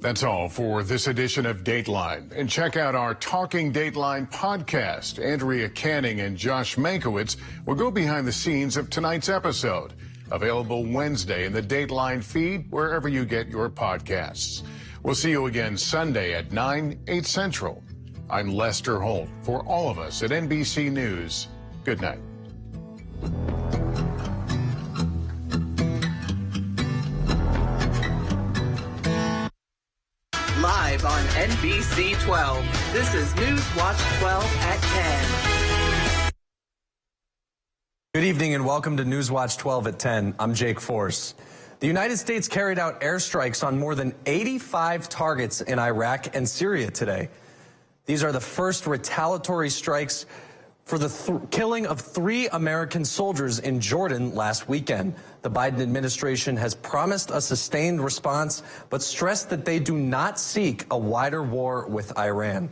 That's all for this edition of Dateline. And check out our Talking Dateline podcast. Andrea Canning and Josh Mankiewicz will go behind the scenes of tonight's episode. Available Wednesday in the Dateline feed, wherever you get your podcasts. We'll see you again Sunday at 9, 8 Central. I'm Lester Holt. For all of us at NBC News, good night. Live on NBC 12, this is Newswatch 12 at 10. Good evening and welcome to Newswatch 12 at 10. I'm Jake Force. The United States carried out airstrikes on more than 85 targets in Iraq and Syria today. These are the first retaliatory strikes for the killing of 3 American soldiers in Jordan last weekend. The Biden administration has promised a sustained response, but stressed that they do not seek a wider war with Iran.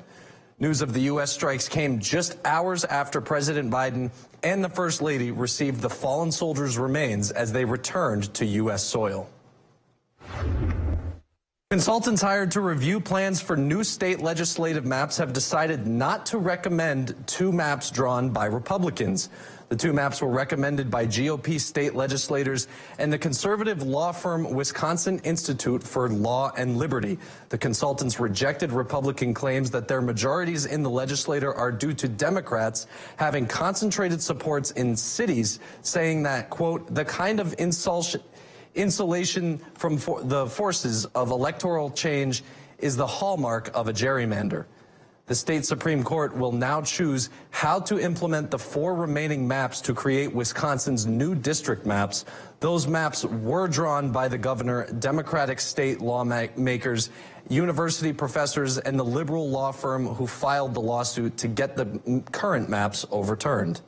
News of the U.S. strikes came just hours after President Biden and the First Lady received the fallen soldiers' remains as they returned to U.S. soil. Consultants hired to review plans for new state legislative maps have decided not to recommend 2 maps drawn by Republicans. The 2 maps were recommended by GOP state legislators and the conservative law firm Wisconsin Institute for Law and Liberty. The consultants rejected Republican claims that their majorities in the legislature are due to Democrats having concentrated supports in cities, saying that, quote, the kind of insulation from the forces of electoral change is the hallmark of a gerrymander. The state Supreme Court will now choose how to implement the 4 remaining maps to create Wisconsin's new district maps. Those maps were drawn by the governor, Democratic state lawmakers, university professors, and the liberal law firm who filed the lawsuit to get the current maps overturned.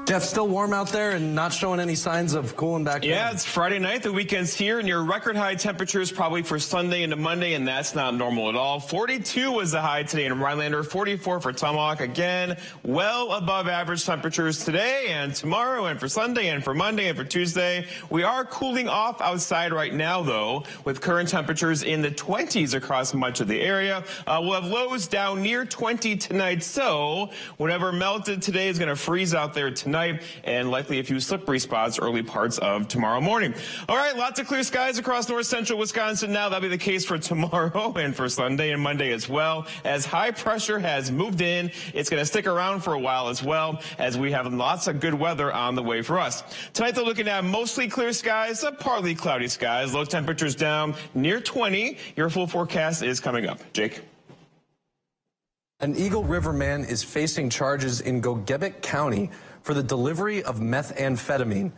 Jeff, still warm out there and not showing any signs of cooling back down. Yeah, it's Friday night. The weekend's here, and your record high temperatures probably for Sunday into Monday, and that's not normal at all. 42 was the high today in Rhinelander, 44 for Tomahawk. Again, well above average temperatures today and tomorrow and for Sunday and for Monday and for Tuesday. We are cooling off outside right now, though, with current temperatures in the 20s across much of the area. We'll have lows down near 20 tonight, so whatever melted today is going to freeze out there tonight, and likely a few slippery spots early parts of tomorrow morning. All right, lots of clear skies across north central Wisconsin now. That'll be the case for tomorrow and for Sunday and Monday as well. As high pressure has moved in, it's going to stick around for a while as well, as we have lots of good weather on the way for us. Tonight, they're looking at mostly clear skies, partly cloudy skies, low temperatures down near 20. Your full forecast is coming up. Jake? An Eagle River man is facing charges in Gogebic County for the delivery of methamphetamine.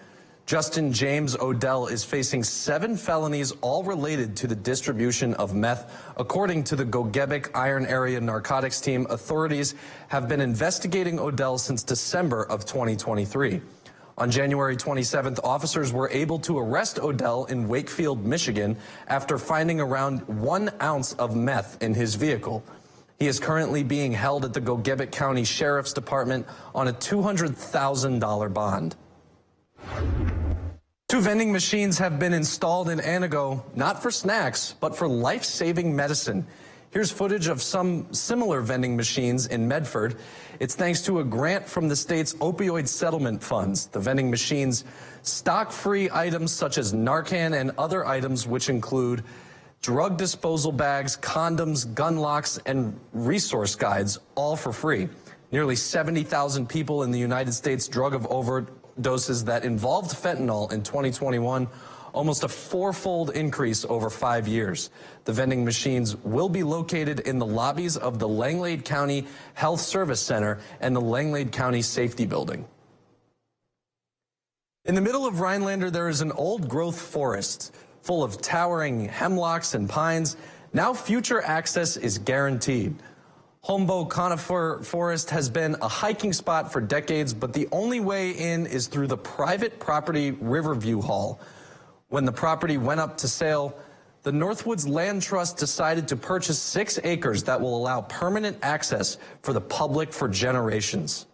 Justin James Odell is facing 7 felonies, all related to the distribution of meth. According to the Gogebic Iron Area Narcotics Team, authorities have been investigating Odell since December of 2023. On January 27th, officers were able to arrest Odell in Wakefield, Michigan, after finding around 1 ounce of meth in his vehicle. He is currently being held at the Gogebic County Sheriff's Department on a $200,000 bond. 2 vending machines have been installed in Anago, not for snacks, but for life-saving medicine. Here's footage of some similar vending machines in Medford. It's thanks to a grant from the state's opioid settlement funds. The vending machines stock free items such as Narcan and other items, which include drug disposal bags, condoms, gun locks, and resource guides, all for free. Nearly 70,000 people in the United States drug of overdoses that involved fentanyl in 2021, almost a 4-fold increase over 5 years. The vending machines will be located in the lobbies of the Langlade County Health Service Center and the Langlade County Safety Building. In the middle of Rhinelander, there is an old-growth forest full of towering hemlocks and pines. Now future access is guaranteed. Hombo Conifer Forest has been a hiking spot for decades, but the only way in is through the private property Riverview Hall. When the property went up to sale, the Northwoods Land Trust decided to purchase 6 acres that will allow permanent access for the public for generations.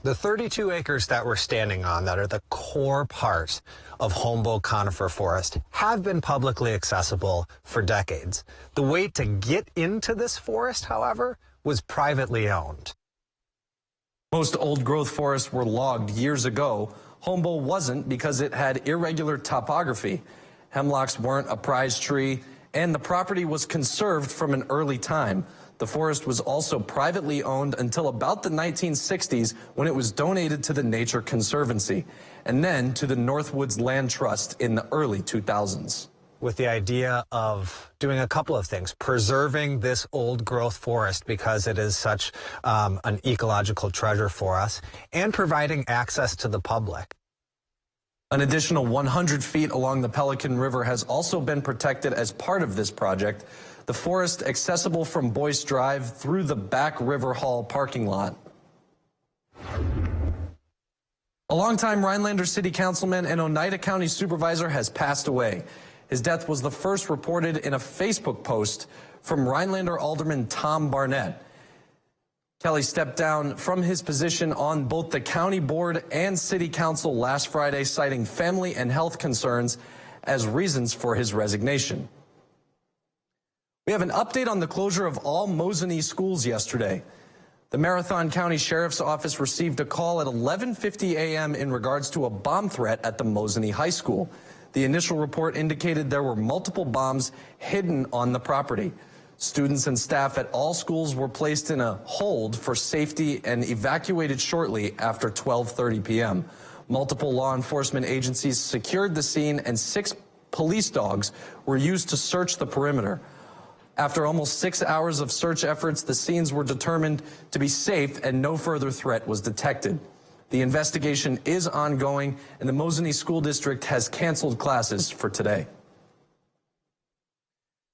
The 32 acres that we're standing on that are the core part of Humboldt conifer forest have been publicly accessible for decades. The way to get into this forest, however, was privately owned. Most old-growth forests were logged years ago. Humboldt wasn't because it had irregular topography. Hemlocks weren't a prize tree, and the property was conserved from an early time. The forest was also privately owned until about the 1960s when it was donated to the Nature Conservancy and then to the Northwoods Land Trust in the early 2000s. With the idea of doing a couple of things, preserving this old growth forest because it is such an ecological treasure for us, and providing access to the public. An additional 100 feet along the Pelican River has also been protected as part of this project. The forest accessible from Boyce Drive through the back River Hall parking lot. A longtime Rhinelander City Councilman and Oneida County Supervisor has passed away. His death was the first reported in a Facebook post from Rhinelander Alderman Tom Barnett. Kelly stepped down from his position on both the county board and city council last Friday, citing family and health concerns as reasons for his resignation. We have an update on the closure of all Mosinee schools yesterday. The Marathon County Sheriff's Office received a call at 11:50 a.m. in regards to a bomb threat at the Mosinee High School. The initial report indicated there were multiple bombs hidden on the property. Students and staff at all schools were placed in a hold for safety and evacuated shortly after 12:30 p.m. Multiple law enforcement agencies secured the scene and 6 police dogs were used to search the perimeter. After almost 6 hours of search efforts, the scenes were determined to be safe and no further threat was detected. The investigation is ongoing, and the Mosinee School District has canceled classes for today.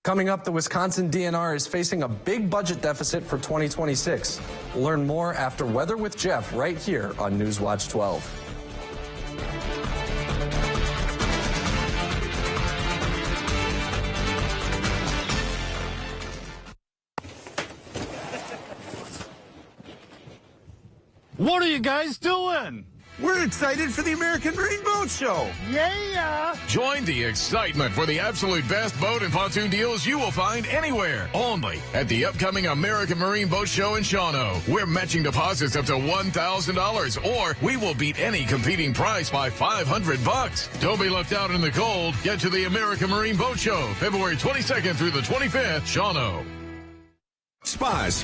Coming up, the Wisconsin DNR is facing a big budget deficit for 2026. We'll learn more after Weather with Jeff right here on Newswatch 12. What are you guys doing? We're excited for the American Marine Boat Show. Yeah! Join the excitement for the absolute best boat and pontoon deals you will find anywhere. Only at the upcoming American Marine Boat Show in Shawano. We're matching deposits up to $1,000, or we will beat any competing price by $500. Don't be left out in the cold. Get to the American Marine Boat Show, February 22nd through the 25th, Shawano. Spas.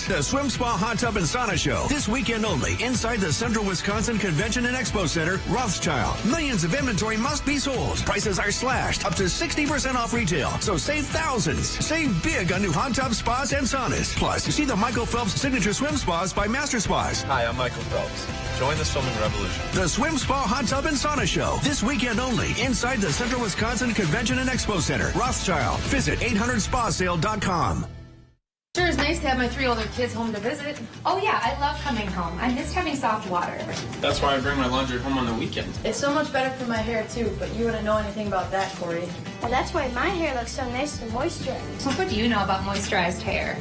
The Swim Spa Hot Tub and Sauna Show. This weekend only, inside the Central Wisconsin Convention and Expo Center, Rothschild. Millions of inventory must be sold. Prices are slashed, up to 60% off retail. So save thousands. Save big on new hot tub spas and saunas. Plus, see the Michael Phelps Signature Swim Spas by Master Spas. Hi, I'm Michael Phelps. Join the swimming revolution. The Swim Spa Hot Tub and Sauna Show. This weekend only, inside the Central Wisconsin Convention and Expo Center, Rothschild. Visit 800spasale.com. Sure is nice to have my 3 older kids home to visit. Oh yeah, I love coming home. I missed having soft water. That's why I bring my laundry home on the weekend. It's so much better for my hair too, but you wouldn't know anything about that, Corey. Well, that's why my hair looks so nice and moisturized. What do you know about moisturized hair?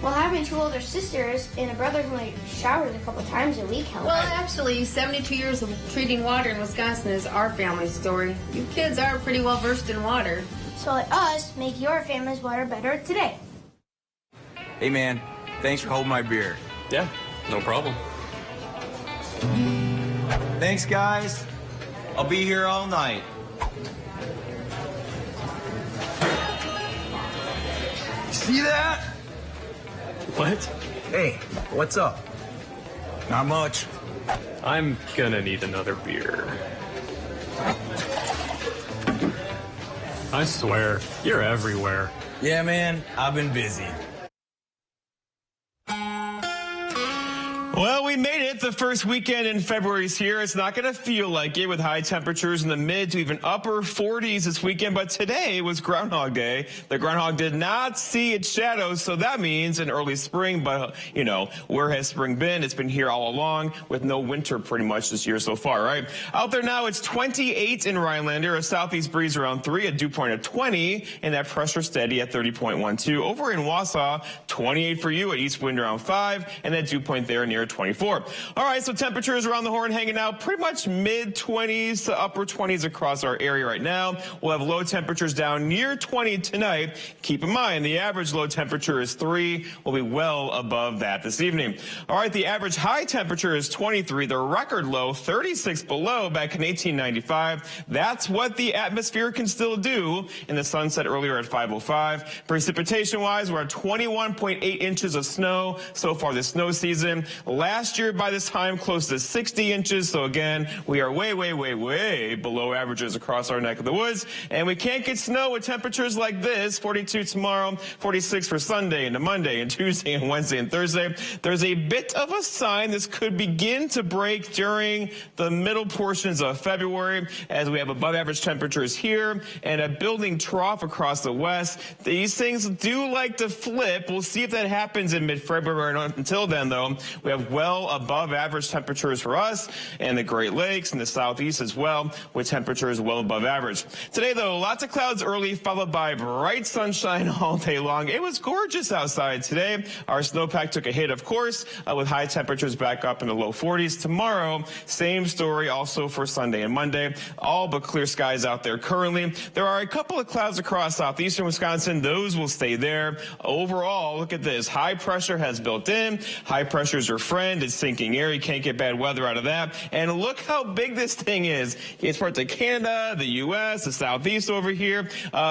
Well, having 2 older sisters and a brother who only showers a couple times a week helps. Well, actually, 72 years of treating water in Wisconsin is our family story. You kids are pretty well versed in water. So let us make your family's water better today. Hey man, thanks for holding my beer. Yeah, no problem. Thanks guys. I'll be here all night. See that? What? Hey, what's up? Not much. I'm gonna need another beer. I swear, you're everywhere. Yeah man, I've been busy. Well, we made it. The first weekend in February is here. It's not going to feel like it with high temperatures in the mid to even upper 40s this weekend. But today was Groundhog Day. The groundhog did not see its shadows, so that means an early spring. But, you know, where has spring been? It's been here all along with no winter pretty much this year so far, right? Out there now, it's 28 in Rhinelander, a southeast breeze around 3, a dew point of 20, and that pressure steady at 30.12. Over in Wausau, 28 for you, at east wind around 5, and that dew point there near near 24. All right, so temperatures around the horn hanging out pretty much mid-20s to upper 20s across our area right now. We'll have low temperatures down near 20 tonight. Keep in mind, the average low temperature is 3. We'll be well above that this evening. All right, the average high temperature is 23. The record low, 36 below back in 1895. That's what the atmosphere can still do. In the sunset earlier at 5:05. Precipitation-wise, we're at 21.8 inches of snow so far this snow season. Last year, by this time, close to 60 inches. So again, we are way, way, way, way below averages across our neck of the woods. And we can't get snow with temperatures like this. 42 tomorrow, 46 for Sunday into Monday and Tuesday and Wednesday and Thursday. There's a bit of a sign this could begin to break during the middle portions of February as we have above average temperatures here and a building trough across the west. These things do like to flip. We'll see if that happens in mid-February. Until then, though, we have well above average temperatures for us and the Great Lakes and the southeast as well, with temperatures well above average. Today, though, lots of clouds early, followed by bright sunshine all day long. It was gorgeous outside today. Our snowpack took a hit, of course, with high temperatures back up in the low 40s. Tomorrow, same story also for Sunday and Monday. All but clear skies out there currently. There are a couple of clouds across southeastern Wisconsin. Those will stay there. Overall, look at this. High pressure has built in. High pressure is your friend. It's sinking air. You can't get bad weather out of that. And look how big this thing is. It's parts of Canada, the U.S., the southeast over here.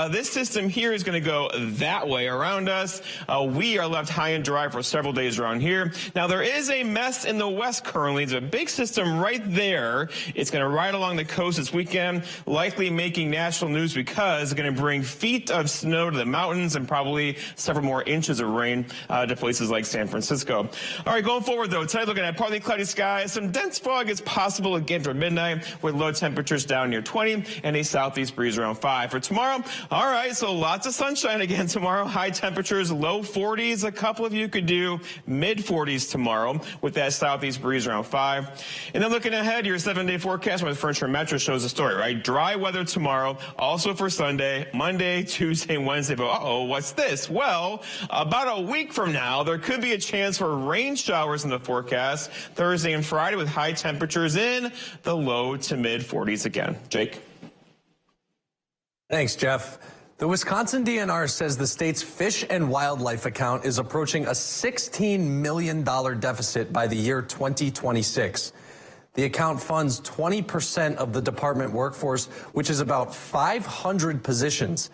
This system here is going to go that way around us. We are left high and dry for several days around here. Now, there is a mess in the west currently. There's a big system right there. It's going to ride along the coast this weekend, likely making national news because it's going to bring feet of snow to the mountains and probably several more inches of rain to places like San Francisco. All right, going forward, though, tonight looking at partly cloudy skies. Some dense fog is possible again toward midnight with low temperatures down near 20 and a southeast breeze around 5. For tomorrow, all right, so lots of sunshine again tomorrow. High temperatures, low 40s. A couple of you could do mid-40s tomorrow with that southeast breeze around 5. And then looking ahead, your 7-day forecast with Furniture and Mattress shows the story, right? Dry weather tomorrow, also for Sunday, Monday, Tuesday, and Wednesday. But uh-oh, what's this? Well, about a week from now, there could be a chance for rain showers in the forecast Thursday and Friday with high temperatures in the low to mid 40s again. Jake? Thanks, Jeff. The Wisconsin DNR says the state's fish and wildlife account is approaching a $16 million deficit by the year 2026. The account funds 20% of the department workforce, which is about 500 positions.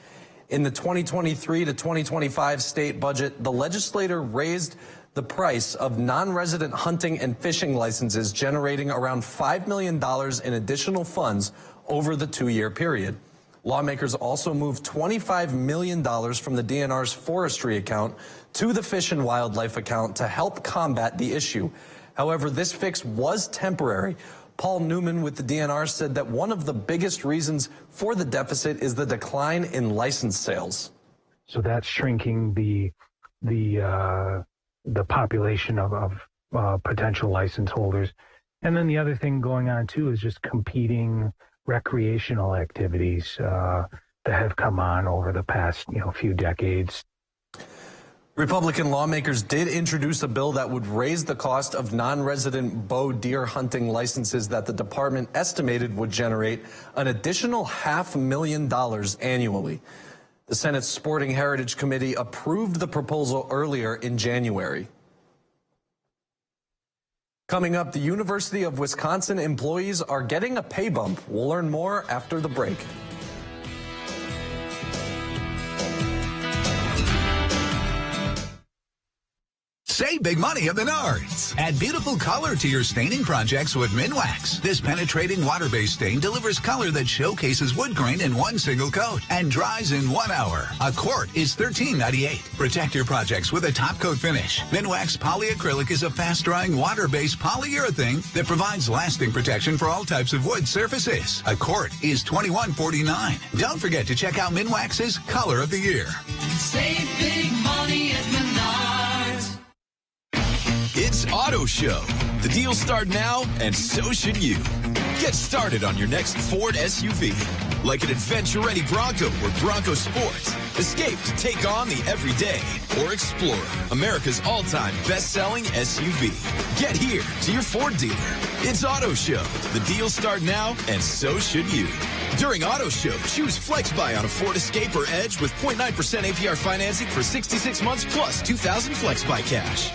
In the 2023 to 2025 state budget, the legislator raised the price of non-resident hunting and fishing licenses, generating around $5 million in additional funds over the 2-year period. Lawmakers also moved $25 million from the DNR's forestry account to the fish and wildlife account to help combat the issue. However, this fix was temporary. Paul Newman with the DNR said that one of the biggest reasons for the deficit is the decline in license sales. So that's shrinking the population of potential license holders. And then the other thing going on too is just competing recreational activities that have come on over the past few decades. Republican lawmakers did introduce a bill that would raise the cost of non-resident bow deer hunting licenses that the department estimated would generate an additional $500,000 annually. The Senate's Sporting Heritage Committee approved the proposal earlier in January. Coming up, the University of Wisconsin employees are getting a pay bump. We'll learn more after the break. Save big money at Menards. Add beautiful color to your staining projects with Minwax. This penetrating water-based stain delivers color that showcases wood grain in one single coat and dries in 1 hour. A quart is $13.98. Protect your projects with a top coat finish. Minwax polyacrylic is a fast-drying water-based polyurethane that provides lasting protection for all types of wood surfaces. A quart is $21.49. Don't forget to check out Minwax's Color of the Year. Save big money at Menards. It's Auto Show. The deals start now, and so should you. Get started on your next Ford SUV. like an adventure-ready Bronco or Bronco Sports. Escape to take on the everyday. Or Explorer, America's all-time best-selling SUV. Get here to your Ford dealer. It's Auto Show. The deals start now, and so should you. During Auto Show, choose FlexBuy on a Ford Escape or Edge with 0.9% APR financing for 66 months plus $2,000 FlexBuy cash.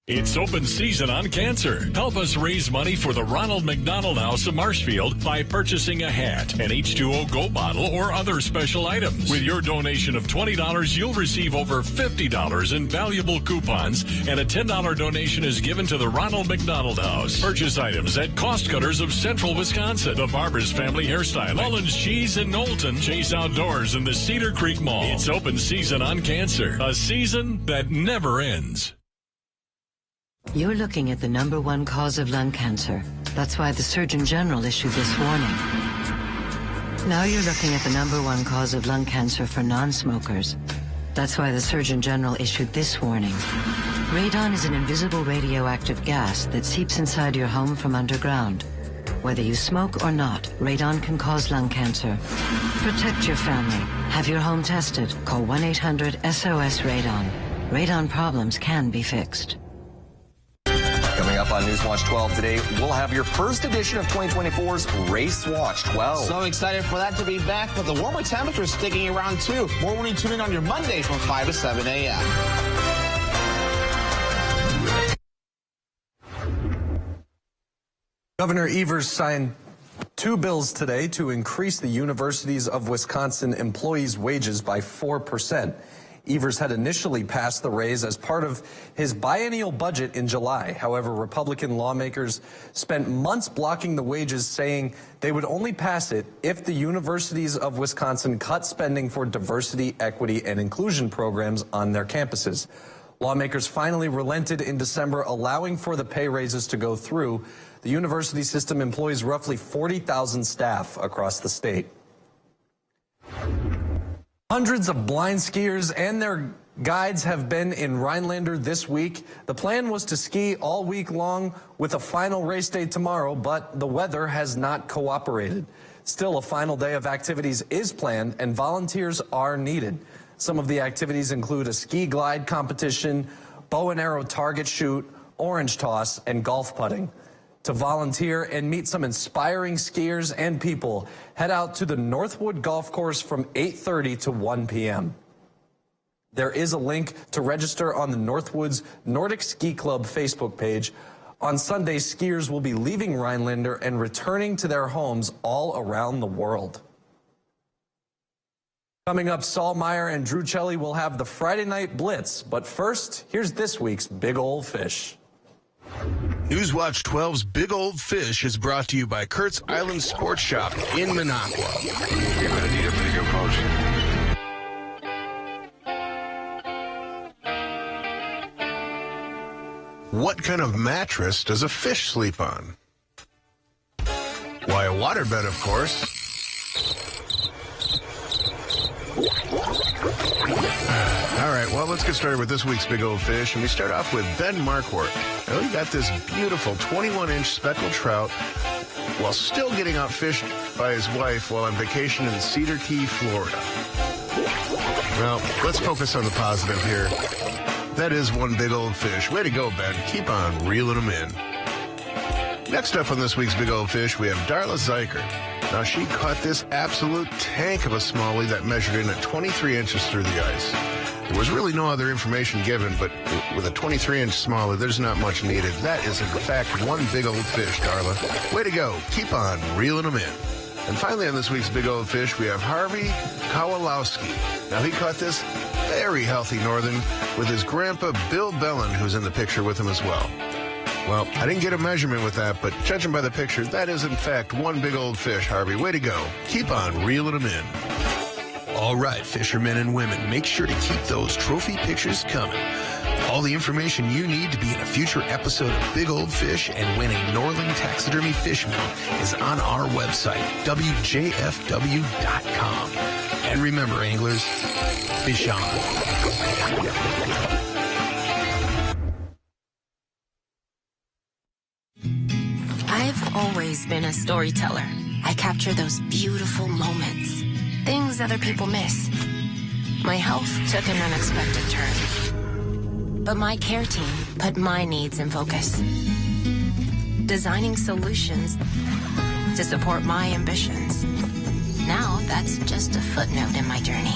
It's open season on cancer. Help us raise money for the Ronald McDonald House of Marshfield by purchasing a hat, an H2O Go bottle, or other special items. With your donation of $20, you'll receive over $50 in valuable coupons, and a $10 donation is given to the Ronald McDonald House. Purchase items at Cost Cutters of Central Wisconsin, the Barber's Family Hairstyling, Mullins Cheese in Knowlton, Chase Outdoors in the Cedar Creek Mall. It's open season on cancer, a season that never ends. You're looking at the #1 cause of lung cancer. That's why the Surgeon General issued this warning. Now you're looking at the #1 cause of lung cancer for non-smokers. That's why the Surgeon General issued this warning. Radon is an invisible radioactive gas that seeps inside your home from underground. Whether you smoke or not, radon can cause lung cancer. Protect your family. Have your home tested. Call 1-800-SOS-RADON. Radon problems can be fixed. Coming up on Newswatch 12 today, we'll have your first edition of 2024's Race Watch 12. So excited for that to be back, but the warmer temperatures sticking around too. More when you tune in on your Monday from 5 to 7 a.m. Governor Evers signed 2 bills today to increase the Universities of Wisconsin employees' wages by 4%. Evers had initially passed the raise as part of his biennial budget in July. However, Republican lawmakers spent months blocking the wages, saying they would only pass it if the Universities of Wisconsin cut spending for diversity, equity, and inclusion programs on their campuses. Lawmakers finally relented in December, allowing for the pay raises to go through. The university system employs roughly 40,000 staff across the state. Hundreds of blind skiers and their guides have been in Rhinelander this week. The plan was to ski all week long with a final race day tomorrow, but the weather has not cooperated. Still, a final day of activities is planned and volunteers are needed. Some of the activities include a ski glide competition, bow and arrow target shoot, orange toss, and golf putting. To volunteer and meet some inspiring skiers and people, head out to the Northwood Golf Course from 8:30 to 1 p.m. There is a link to register on the Northwoods Nordic Ski Club Facebook page. On Sunday, skiers will be leaving Rhinelander and returning to their homes all around the world. Coming up, Saul Meyer and Drew Chelly will have the Friday Night Blitz. But first, here's this week's Big Old Fish. Newswatch 12's Big Old Fish is brought to you by Kurt's Island Sports Shop in Minocqua. You're going to need a bigger boat. What kind of mattress does a fish sleep on? Why, a waterbed, of course. All right, well, let's get started with this week's Big Old Fish, and we start off with Ben Markwart. Now, he got this beautiful 21-inch speckled trout while still getting outfished by his wife while on vacation in Cedar Key, Florida. Well, let's focus on the positive here. That is one big old fish. Way to go, Ben. Keep on reeling them in. Next up on this week's Big Old Fish, we have Darla Zeicher. Now, she caught this absolute tank of a smallie that measured in at 23 inches through the ice. There was really no other information given, but with a 23-inch smallie, there's not much needed. That is, in fact, one big old fish, Darla. Way to go. Keep on reeling them in. And finally on this week's Big Old Fish, we have Harvey Kowalowski. Now, he caught this very healthy northern with his grandpa, Bill Bellin, who's in the picture with him as well. Well, I didn't get a measurement with that, but judging by the picture, that is, in fact, one big old fish, Harvey. Way to go. Keep on reeling them in. All right, fishermen and women, make sure to keep those trophy pictures coming. All the information you need to be in a future episode of Big Old Fish and win a Norling Taxidermy Fish Mill is on our website, WJFW.com. And remember, anglers, fish on. I've always been a storyteller. I capture those beautiful moments, things other people miss. My health took an unexpected turn, but my care team put my needs in focus, designing solutions to support my ambitions. Now that's just a footnote in my journey,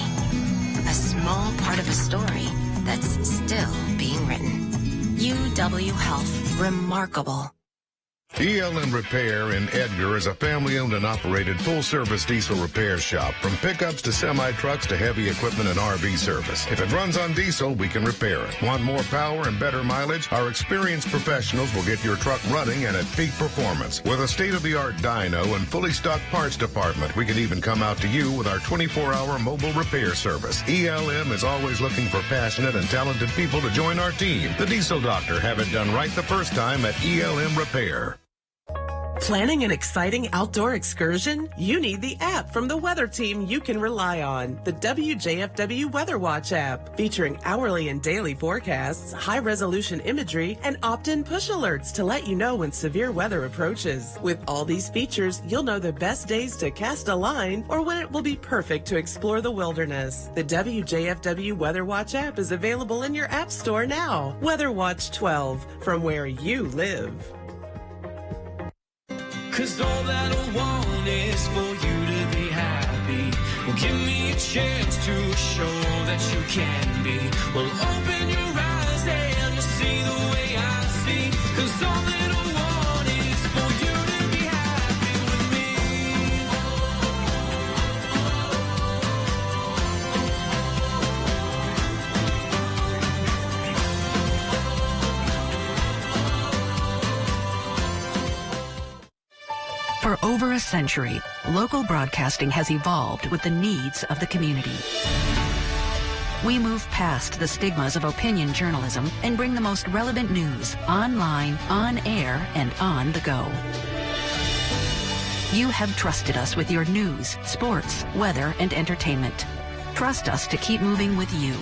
a small part of a story that's still being written. UW Health, remarkable. ELM Repair in Edgar is a family-owned and operated full-service diesel repair shop. From pickups to semi-trucks to heavy equipment and RV service. If it runs on diesel, we can repair it. Want more power and better mileage? Our experienced professionals will get your truck running and at peak performance. With a state-of-the-art dyno and fully stocked parts department, we can even come out to you with our 24-hour mobile repair service. ELM is always looking for passionate and talented people to join our team. The Diesel Doctor, have it done right the first time at ELM Repair. Planning an exciting outdoor excursion? You need the app from the weather team you can rely on. The WJFW Weather Watch app, featuring hourly and daily forecasts, high-resolution imagery, and opt-in push alerts to let you know when severe weather approaches. With all these features, you'll know the best days to cast a line or when it will be perfect to explore the wilderness. The WJFW Weather Watch app is available in your app store now. Weather Watch 12, from where you live. 'Cause all that I want is for you to be happy. Well, give me a chance to show that you can be. Well, open your eyes and you'll see the way I see. 'Cause all that I want is for you to be happy with me. For over a century, local broadcasting has evolved with the needs of the community. We move past the stigmas of opinion journalism and bring the most relevant news online, on air, and on the go. You have trusted us with your news, sports, weather, and entertainment. Trust us to keep moving with you.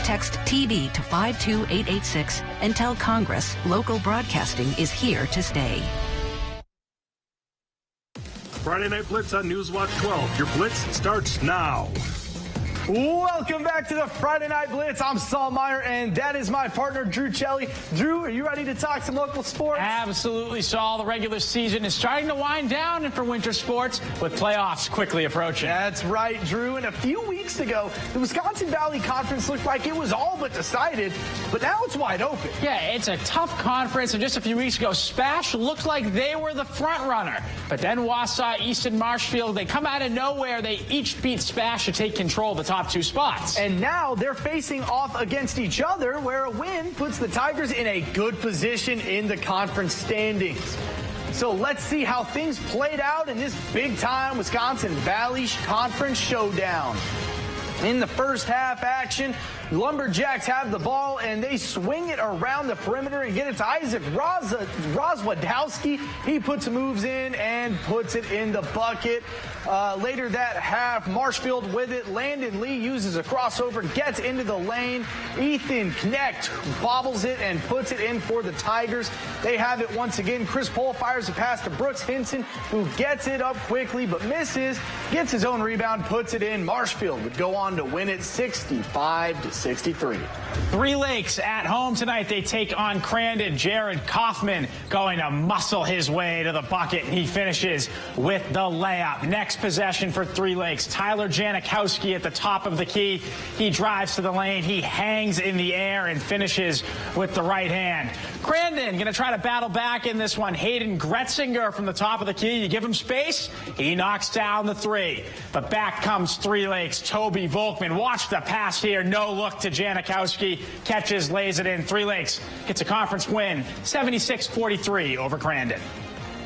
Text TV to 52886 and tell Congress local broadcasting is here to stay. Friday Night Blitz on Newswatch 12. Your Blitz starts now. Welcome back to the Friday Night Blitz. I'm Saul Meyer, and that is my partner, Drew Chelly. Drew, are you ready to talk some local sports? Absolutely, Saul. The regular season is starting to wind down and for winter sports, with playoffs quickly approaching. That's right, Drew. And a few weeks ago, the Wisconsin Valley Conference looked like it was all but decided, but now it's wide open. Yeah, it's a tough conference, and just a few weeks ago, Spash looked like they were the front runner. But then Wausau, East, and Marshfield, they come out of nowhere. They each beat Spash to take control of the top two spots. And now they're facing off against each other, where a win puts the Tigers in a good position in the conference standings. So let's see how things played out in this big-time Wisconsin Valley Conference showdown. In the first half action, Lumberjacks have the ball, and they swing it around the perimeter and get it to Isaac Rozwadowski. He puts moves in and puts it in the bucket. Later that half, Marshfield with it. Landon Lee uses a crossover, gets into the lane. Ethan Knecht bobbles it and puts it in for the Tigers. They have it once again. Chris Pohl fires a pass to Brooks Hinson, who gets it up quickly but misses. Gets his own rebound, puts it in. Marshfield would go on to win it 65-63. Three Lakes at home tonight. They take on Crandon. Jared Kaufman going to muscle his way to the bucket, and he finishes with the layup. Next possession for Three Lakes. Tyler Janikowski at the top of the key. He drives to the lane. He hangs in the air and finishes with the right hand. Crandon going to try to battle back in this one. Hayden Gretzinger from the top of the key. You give him space, he knocks down the three. But back comes Three Lakes. Toby Volkman. Watch the pass here. No look to Janikowski. Catches, lays it in. Three Lakes gets a conference win, 76-43 over Crandon.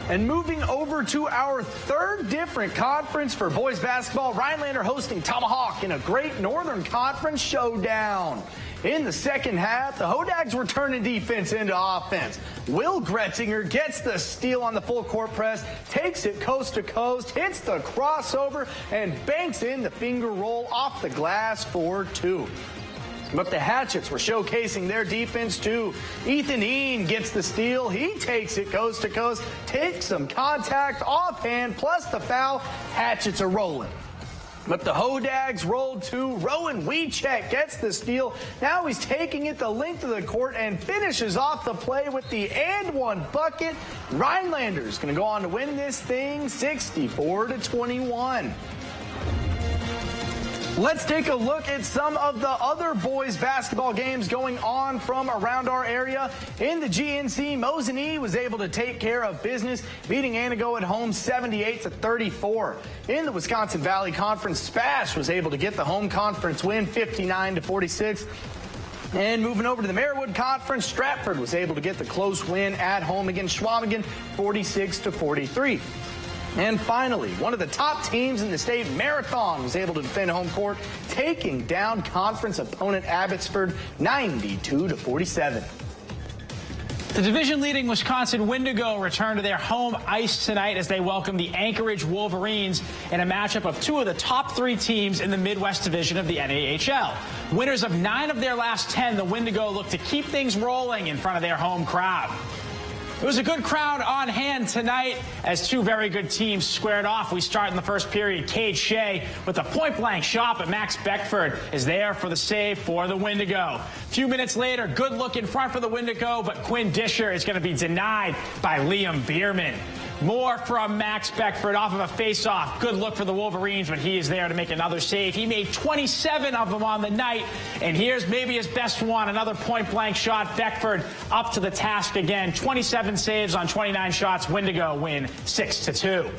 And moving over to our third different conference for boys basketball, Rhinelander hosting Tomahawk in a great Northern Conference showdown. In the second half, the Hodags were turning defense into offense. Will Gretzinger gets the steal on the full court press, takes it coast to coast, hits the crossover, and banks in the finger roll off the glass for two. But the Hatchets were showcasing their defense too. Ethan Ean gets the steal. He takes it coast to coast, takes some contact offhand, plus the foul. Hatchets are rolling. But the Hodags rolled too. Rowan Wiechek gets the steal. Now he's taking it the length of the court and finishes off the play with the and one bucket. Rhinelanders going to go on to win this thing 64-21. Let's take a look at some of the other boys basketball games going on from around our area. In the GNC, Mosinee was able to take care of business, beating Antigo at home 78-34. In the Wisconsin Valley Conference, Spash was able to get the home conference win 59-46. And moving over to the Marywood Conference, Stratford was able to get the close win at home against Schwamigan 46-43. And finally, one of the top teams in the state, Marathon, was able to defend home court, taking down conference opponent Abbotsford 92-47. The division-leading Wisconsin Wendigo return to their home ice tonight as they welcome the Anchorage Wolverines in a matchup of two of the top 3 teams in the Midwest Division of the NAHL. Winners of 9 of their last 10, the Wendigo look to keep things rolling in front of their home crowd. It was a good crowd on hand tonight as two very good teams squared off. We start in the first period. Cade Shea with a point-blank shot, but Max Beckford is there for the save for the Wendigo. A few minutes later, good look in front for the Wendigo, but Quinn Disher is going to be denied by Liam Bierman. More from Max Beckford off of a face-off. Good look for the Wolverines, but he is there to make another save. He made 27 of them on the night, and here's maybe his best one. Another point-blank shot. Beckford up to the task again. 27 saves on 29 shots. Wendigo win 6-2.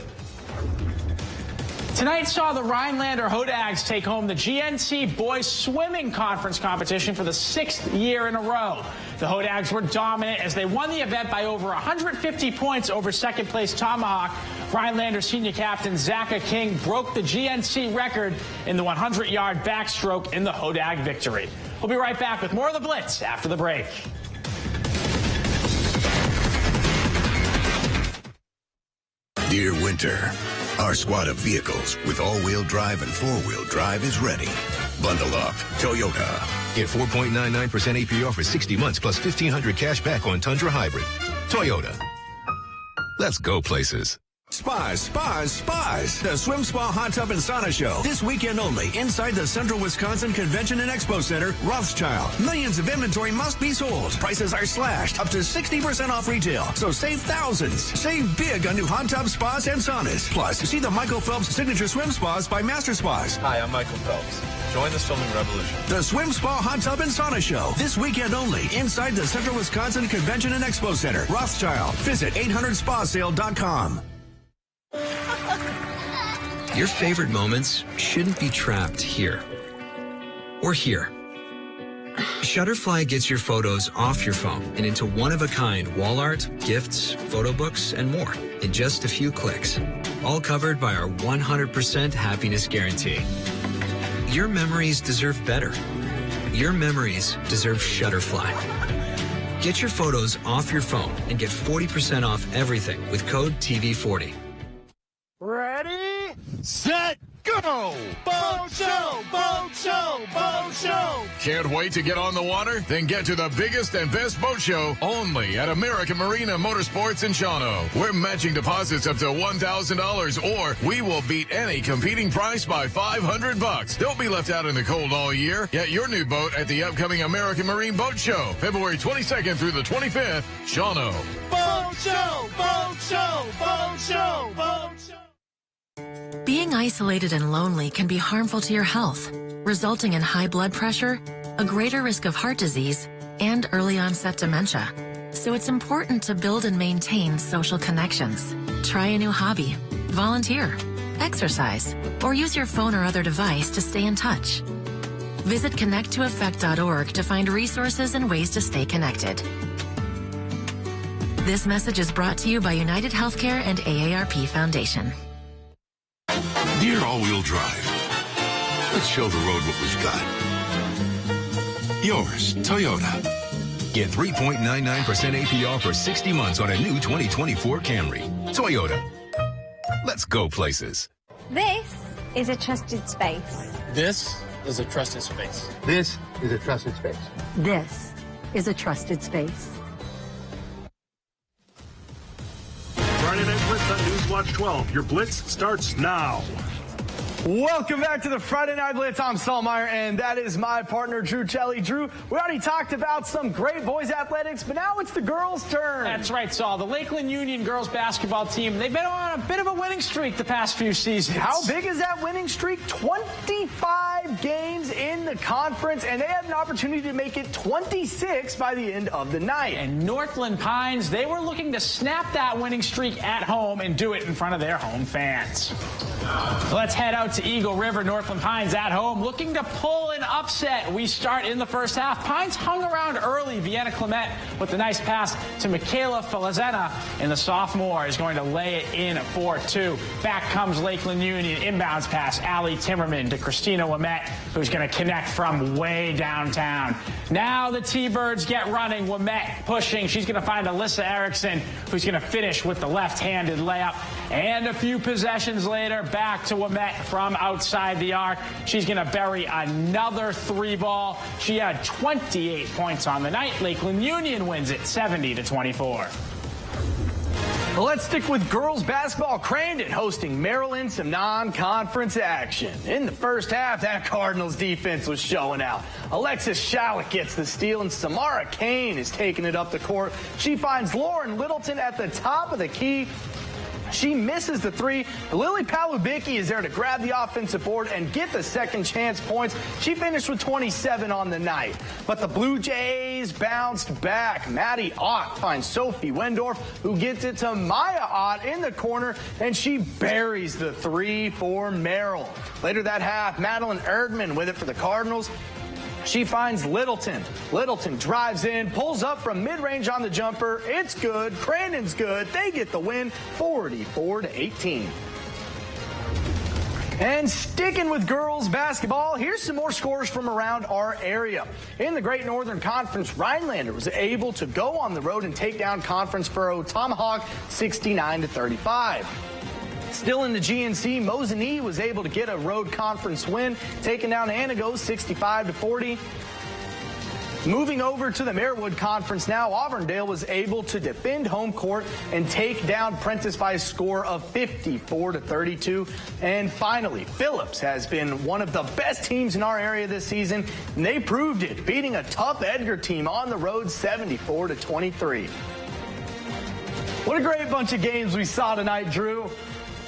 Tonight saw the Rhinelander Hodags take home the GNC Boys Swimming Conference competition for the 6th year in a row. The Hodags were dominant as they won the event by over 150 points over second-place Tomahawk. Rhinelander senior captain Zaka King broke the GNC record in the 100-yard backstroke in the Hodag victory. We'll be right back with more of the Blitz after the break. Dear Winter, our squad of vehicles with all-wheel drive and four-wheel drive is ready. Bundle up. Toyota. Get 4.99% APR for 60 months plus $1,500 cash back on Tundra Hybrid. Toyota. Let's go places. Spas. The Swim Spa Hot Tub and Sauna Show. This weekend only, inside the Central Wisconsin Convention and Expo Center, Rothschild. Millions of inventory must be sold. Prices are slashed up to 60% off retail. So save thousands. Save big on new hot tub spas and saunas. Plus, see the Michael Phelps Signature Swim Spas by Master Spas. Hi, I'm Michael Phelps. Join the swimming revolution. The Swim Spa Hot Tub and Sauna Show. This weekend only, inside the Central Wisconsin Convention and Expo Center, Rothschild. Visit 800spasale.com. Your favorite moments shouldn't be trapped here or here. Shutterfly gets your photos off your phone and into one-of-a-kind wall art, gifts, photo books, and more in just a few clicks. All covered by our 100% happiness guarantee. Your memories deserve better. Your memories deserve Shutterfly. Get your photos off your phone and get 40% off everything with code TV40. Ready, set, go! Boat show, boat show, boat show! Can't wait to get on the water? Then get to the biggest and best boat show only at American Marina Motorsports in Shawano. We're matching deposits up to $1,000 or we will beat any competing price by $500. Don't be left out in the cold all year. Get your new boat at the upcoming American Marine Boat Show, February 22nd through the 25th, Shawano. Boat show, boat show, boat show, boat show! Being isolated and lonely can be harmful to your health, resulting in high blood pressure, a greater risk of heart disease, and early onset dementia. So it's important to build and maintain social connections. Try a new hobby, volunteer, exercise, or use your phone or other device to stay in touch. Visit connecttoeffect.org to find resources and ways to stay connected. This message is brought to you by United Healthcare and AARP Foundation. Dear all-wheel drive, let's show the road what we've got. Yours, Toyota. Get 3.99% APR for 60 months on a new 2024 Camry. Toyota. Let's go places. This is a trusted space. This is a trusted space. This is a trusted space. This is a trusted space. Friday Night Blitz on Newswatch 12. Your Blitz starts now. Welcome back to the Friday Night Blitz. I'm Saul Meyer, and that is my partner, Drew Celli. Drew, we already talked about some great boys athletics, but now it's the girls' turn. That's right, Saul. The Lakeland Union girls basketball team, they've been on a bit of a winning streak the past few seasons. How big is that winning streak? 25 games in the conference, and they had an opportunity to make it 26 by the end of the night. And Northland Pines, they were looking to snap that winning streak at home and do it in front of their home fans. Let's head out to Eagle River. Northland Pines at home looking to pull an upset. We start in the first half. Pines hung around early. Vienna Clement with a nice pass to Michaela Filizena, and the sophomore is going to lay it in for 2. Back comes Lakeland Union. Inbounds pass, Allie Timmerman to Christina Wimette, who's going to connect from way downtown. Now the T-Birds get running. Wimette pushing. She's going to find Alyssa Erickson, who's going to finish with the left-handed layup. And a few possessions later, back to Wimette from outside the arc. She's going to bury another 3-ball. She had 28 points on the night. Lakeland Union wins it 70-24. Well, let's stick with girls basketball. Crandon hosting Maryland, some non-conference action. In the first half, that Cardinals defense was showing out. Alexis Shallett gets the steal, and Samara Kane is taking it up the court. She finds Lauren Littleton at the top of the key. She misses the 3. Lily Palubicki is there to grab the offensive board and get the second chance points. She finished with 27 on the night. But the Blue Jays bounced back. Maddie Ott finds Sophie Wendorf, who gets it to Maya Ott in the corner, and she buries the 3 for Merrill. Later that half, Madeline Erdman with it for the Cardinals. She finds Littleton. Littleton drives in, pulls up from mid-range on the jumper. It's good. Crandon's good. They get the win, 44-18. And sticking with girls basketball, here's some more scores from around our area. In the Great Northern Conference, Rhinelander was able to go on the road and take down Conference Borough Tomahawk 69-35. Still in the GNC, Mosinee was able to get a road conference win, taking down Anago 65-40. Moving over to the Marewood Conference now, Auburndale was able to defend home court and take down Prentice by a score of 54-32. And finally, Phillips has been one of the best teams in our area this season, and they proved it, beating a tough Edgar team on the road 74-23. What a great bunch of games we saw tonight, Drew.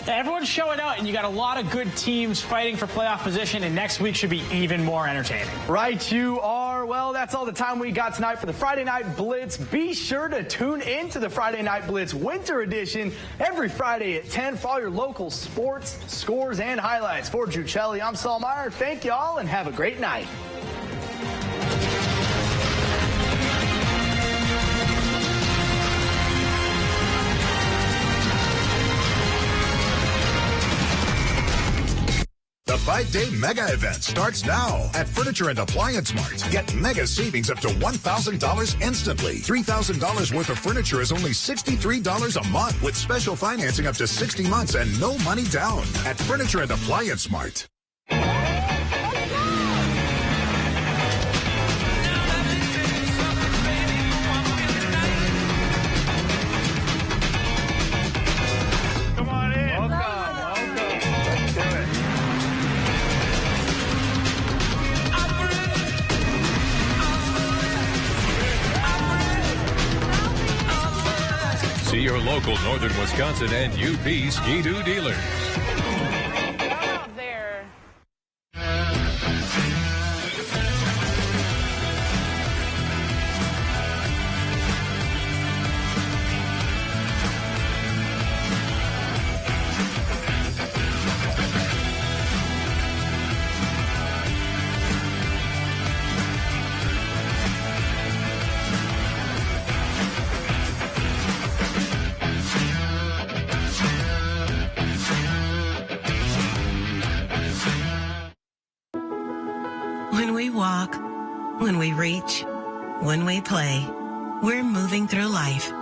Everyone's showing out, and you got a lot of good teams fighting for playoff position, and next week should be even more entertaining. Right, you are. Well, that's all the time we got tonight for the Friday Night Blitz. Be sure to tune into the Friday Night Blitz Winter Edition every Friday at 10 for all your local sports, scores, and highlights. For Drew Celli, I'm Saul Meyer. Thank you all, and have a great night. The 5-day mega event starts now at Furniture and Appliance Mart. Get mega savings up to $1,000 instantly. $3,000 worth of furniture is only $63 a month with special financing up to 60 months and no money down at Furniture and Appliance Mart. See your local Northern Wisconsin and UP Ski-Doo dealers. When we walk, when we reach, when we play, we're moving through life.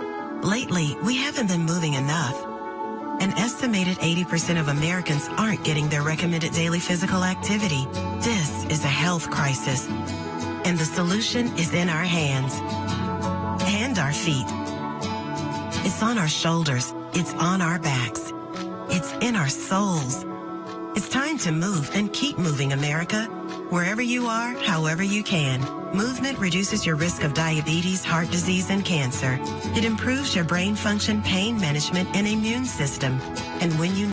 Lately, we haven't been moving enough. An estimated 80% of Americans aren't getting their recommended daily physical activity. This is a health crisis, and the solution is in our hands and our feet. It's on our shoulders. It's on our backs. It's in our souls. It's time to move and keep moving, America. Wherever you are, however you can. Movement reduces your risk of diabetes, heart disease, and cancer. It improves your brain function, pain management, and immune system. And when you